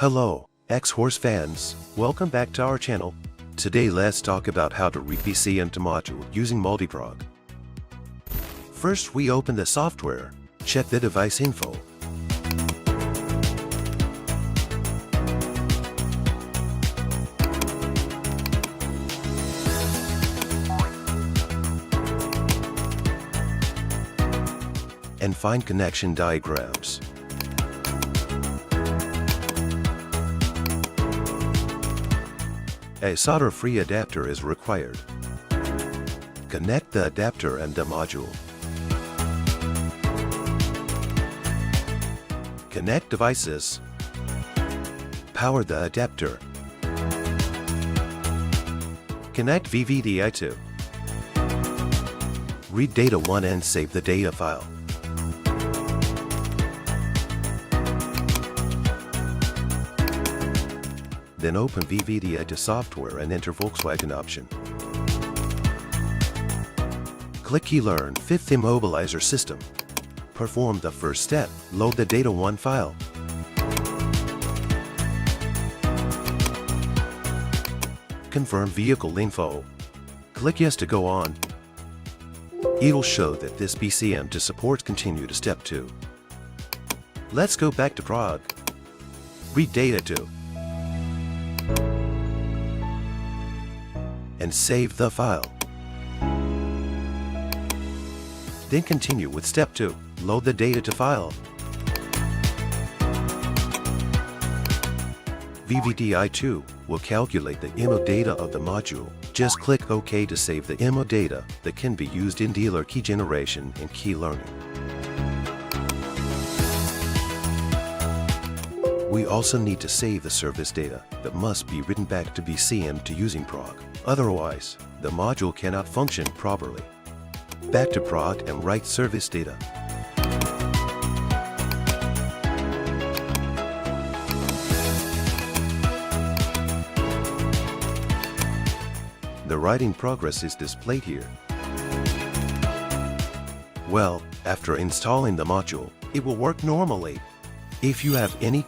Hello, Xhorse fans, welcome back to our channel. Today let's talk about how to read BCM2 module using multi-prog. First we open the software, check the device info. And find connection diagrams. A solder-free adapter is required. Connect the adapter and the module. Connect devices. Power the adapter. Connect VVDI2. Read data 1 and save the data file. Then open VVDI2 software and enter Volkswagen option. Click Learn 5th Immobilizer System. Perform the first step, load the data 1 file. Confirm vehicle info. Click Yes to go on. It'll show that this BCM2 supports continue to step 2. Let's go back to prog. Read data 2. And save the file. Then continue with step 2, load the data to file. VVDI2 will calculate the IMO data of the module. Just click OK to save the IMO data that can be used in dealer key generation and key learning. We also need to save the service data that must be written back to BCM2 using prog. Otherwise, the module cannot function properly. Back to prog and write service data. The writing progress is displayed here. Well, after installing the module, it will work normally. If you have any